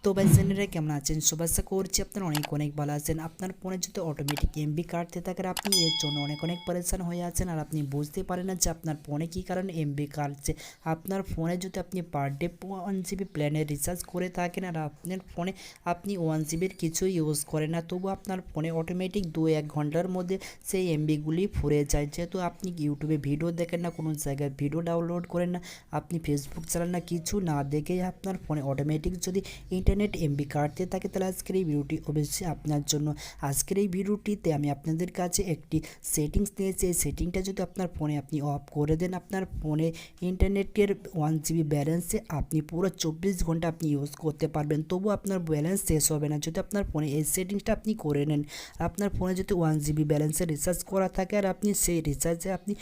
তো ভাইজানেরা কেমন আছেন? শুভেচ্ছা করছি আপনারা অনেক অনেক ভালো আছেন। আপনার ফোনে যদি অটোমেটিক এমবি কাটতে থাকে আর আপনি এর জন্য অনেক অনেক পরেশান হয়ে আছেন আর আপনি বুঝতে পারেন না যে আপনার ফোনে কী কারণে এমবি কাটছে। আপনার ফোনে যদি আপনি পার ডে 1 GB প্ল্যানে রিচার্জ করে থাকেন আর আপনার ফোনে আপনি 1 GB কিছুই ইউজ করেন না, তবু আপনার ফোনে অটোমেটিক 2-1 ঘন্টার মধ্যে সেই এমবিগুলি ফুরিয়ে যায়। যেহেতু আপনি ইউটিউবে ভিডিও দেখেন না, কোনো জায়গায় ভিডিও ডাউনলোড করেন না, আপনি ফেসবুক চালান না, কিছু না দেখেই আপনার ফোনে অটোমেটিক যদি ইন্টারনেট এমবি কাটতে থাকে, তাহলে আজকের এই ভিডিওটি অবশ্যই আপনার জন্য। আজকের এই ভিডিওটিতে আমি আপনাদের কাছে একটি সেটিংস দিয়েছি। এই সেটিংটা যদি আপনার ফোনে আপনি অফ করে দেন, আপনার ফোনে ইন্টারনেটের 1 GB ব্যালেন্সে আপনি পুরো 24 ঘন্টা আপনি ইউজ করতে পারবেন, তবু আপনার ব্যালেন্স শেষ হবে না যদি আপনার ফোনে এই সেটিংসটা আপনি করে নেন। আপনার ফোনে যদি 1 GB ব্যালেন্সে রিচার্জ করা থাকে আর আপনি সেই রিচার্জে আপনি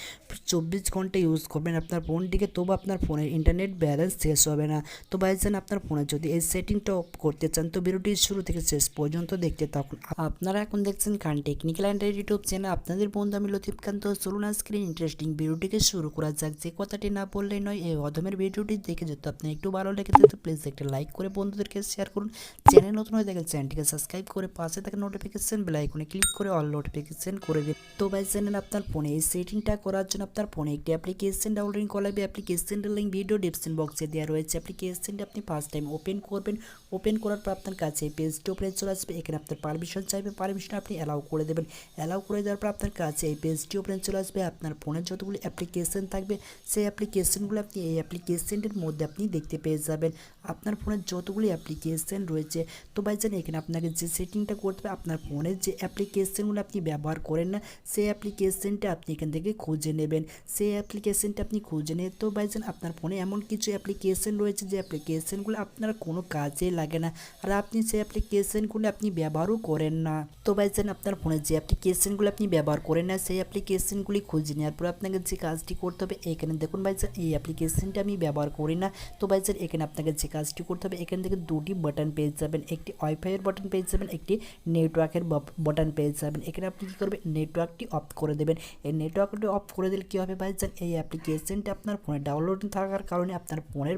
24 ঘন্টা ইউজ করবেন আপনার ফোনটিকে, তবু আপনার ফোনের ইন্টারনেট ব্যালেন্স শেষ হবে না। তো ভাইজান, আপনার ফোনে যদি এই সেটিংটা অফ করতে চান তো ভিডিওটি শুরু থেকে শেষ পর্যন্ত দেখতে থাকুন। আপনারা এখন দেখছেন খান টেকনিক্যাল অ্যান্ড ইউটিউব চ্যানেল, আপনাদের বন্ধু আমি লতিফকান্ত। চলুন আজকের ইন্টারেস্টিং ভিডিওটিকে শুরু করা যাক। যে কথাটি না বললেই নয়, এই অধমের ভিডিওটি দেখে যদি আপনি একটু ভালো লেগেছে তো প্লিজ একটা লাইক করে বন্ধুদেরকে শেয়ার করুন। চ্যানেল নতুন হয়ে দেখেন চ্যানেলটিকে সাবস্ক্রাইব করে পাশে থাকা নোটিফিকেশন বেল আইকনে ক্লিক করে অল নোটিফিকেশন করে দিন। তো ভাইজান, আপনার ফোনে এই সেটিংটা করার জন্য আপনার ফোনে একটি অ্যাপ্লিকেশন ডাউনলোড করা হবে। অ্যাপ্লিকেশনটার লিঙ্ক ভিডিও ডেসক্রিপশন বক্সে দেওয়া রয়েছে। অ্যাপ্লিকেশনটা আপনি ফার্স্ট টাইম ওপেন করবেন। ওপেন করার পর আপনার কাছে এই পেজটি ওপেন চলে আসবে। এখানে আপনার পারমিশন চাইবে, পারমিশন আপনি অ্যালাউ করে দেবেন। অ্যালাউ করে দেওয়ার পর আপনার কাছে এই পেজটি ওপেন চলে আসবে। আপনার ফোনের যতগুলি অ্যাপ্লিকেশন থাকবে সেই অ্যাপ্লিকেশনগুলো আপনি এই অ্যাপ্লিকেশনটির মধ্যে আপনি দেখতে পেয়ে যাবেন। আপনার ফোনের যতগুলি অ্যাপ্লিকেশন রয়েছে, তো ভাইজান এখানে আপনাকে যে সেটিংটা করতে হবে, আপনার ফোনের যে অ্যাপ্লিকেশনগুলো আপনি ব্যবহার করেন না সেই অ্যাপ্লিকেশনটা আপনি এখান থেকে খুঁজে নেবেন। সেই অ্যাপ্লিকেশনটা আপনি খুঁজে নিয়ে, তো ভাইজান আপনার ফোনে এমন কিছু অ্যাপ্লিকেশন রয়েছে যে অ্যাপ্লিকেশনগুলো আপনার কোনো কাজে লাগে না আর আপনি সেই অ্যাপ্লিকেশনগুলো আপনি ব্যবহারও করেন না। তো ভাইজান, আপনার ফোনে যে অ্যাপ্লিকেশনগুলো আপনি ব্যবহার করেন না সেই অ্যাপ্লিকেশনগুলি খুঁজে নেওয়ার পর আপনাকে যে কাজটি করতে হবে, এখানে দেখুন ভাইজান এই অ্যাপ্লিকেশনটা আমি ব্যবহার করি না। তো ভাইজান এখানে আপনাকে যে কাজটি করতে হবে, এখান থেকে দুটি বাটন পেয়ে যাবেন, একটি ওয়াইফাইয়ের বাটন পেয়ে যাবেন, একটি নেটওয়ার্কের বাটন পেয়ে যাবেন। এখানে আপনি কী করবেন, নেটওয়ার্কটি অফ করে দেবেন। এই নেটওয়ার্কটি অফ করে দিলে কী হবে ভাইজান, এই অ্যাপ্লিকেশনটা আপনার ফোনে ডাউনলোড থাকার কারণে আপনার ফোনের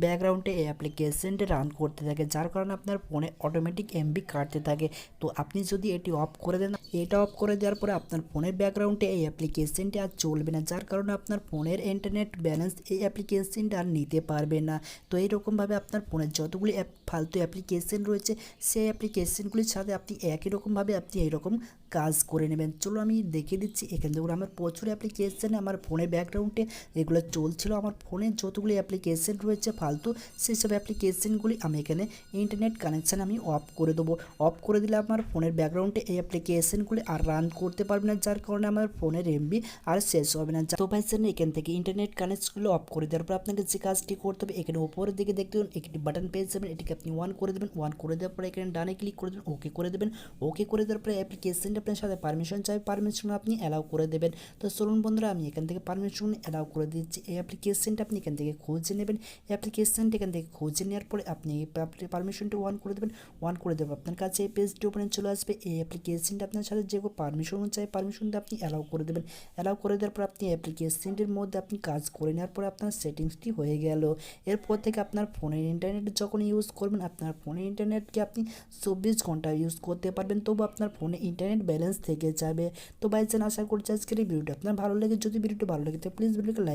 ব্যাকগ্রাউন্ডে এই অ্যাপ্লিকেশনটা রান করতে থাকে, যার কারণে আপনার ফোনে অটোমেটিক এমবি কাটতে থাকে। তো আপনি যদি এটি অফ করে দেন, এটা অফ করে দেওয়ার পরে আপনার ফোনের ব্যাকগ্রাউন্ডে এই অ্যাপ্লিকেশনটি আর চলবে না, যার কারণে আপনার ফোনের ইন্টারনেট ব্যালেন্স এই অ্যাপ্লিকেশনটা আর নিতে পারবে না। তো এইরকমভাবে আপনার ফোনের যতগুলি ফালতু অ্যাপ্লিকেশন রয়েছে সেই অ্যাপ্লিকেশনগুলির সাথে আপনি একই রকমভাবে আপনি এইরকম কাজ করে নেবেন। চলো আমি দেখিয়ে দিচ্ছি। এখানে দেখুন আমার প্রচুর অ্যাপ্লিকেশান আমার ফোনের ব্যাকগ্রাউন্ডে এগুলো চলছিল। আমার ফোনের যতগুলি অ্যাপ্লিকেশান রয়েছে ফালতু, সেই সব অ্যাপ্লিকেশানগুলি আমি এখানে ইন্টারনেট কানেকশান আমি অফ করে দেবো। অফ করে দিলে আমার ফোনের ব্যাকগ্রাউন্ডে এই অ্যাপ্লিকেশানগুলি আর রান করতে পারবে না, যার কারণে আমার ফোনের এমবি আর শেষ হবে না। তো ভাইজান, এখান থেকে ইন্টারনেট কানেকশনগুলো অফ করে দেওয়ার পর আপনাকে যে কাজটি করতে হবে, এখানে উপরের দিকে দেখতে পাবেন একটি বাটন পেয়ে যাবেন, এটিকে আপনি অন করে দেবেন। অন করে দেওয়ার পরে এখানে ডানে ক্লিক করে দেবেন, ওকে করে দেবেন। ওকে করে দেওয়ার পরে অ্যাপ্লিকেশনটা আপনার সাথে পারমিশন চাই, পারমিশন আপনি অ্যালাউ করে দেবেন। তো চলুন বন্ধুরা, আমি এখান থেকে পারমিশন অ্যালাউ করে দিচ্ছি। এই অ্যাপ্লিকেশনটা আপনি এখান থেকে খুঁজে নেবেন। অ্যাপ্লিকেশনটা এখান থেকে খুঁজে নেওয়ার পরে আপনি এই পারমিশনটা অন করে দেবেন। অন করে দেবেন, আপনার কাছে এই পেজটি ওপেনে চলে আসবে। এই অ্যাপ্লিকেশনটা আপনার সাথে যে পারমিশন চাই, পারমিশনটা আপনি অ্যালাউ করে দেবেন। অ্যালাউ করে দেওয়ার পর আপনি অ্যাপ্লিকেশনটির মধ্যে আপনি কাজ করে নেওয়ার পরে আপনার সেটিংসটি হয়ে গেল। এরপর থেকে আপনার ফোনের ইন্টারনেট যখন ইউজ করবেন, আপনার ফোনের ইন্টারনেটকে আপনি 24 ঘন্টা ইউজ করতে পারবেন, তবু আপনার ফোনে ইন্টারনেট ব্যালেন্স থেকে যাবে। তো ভাইজান, আশা করছি আজকের এই ভিডিওটা আপনার ভালো লাগে। যদি ভিডিওটি ভালো লাগে তো প্লিজ ভিডিওকে লাইক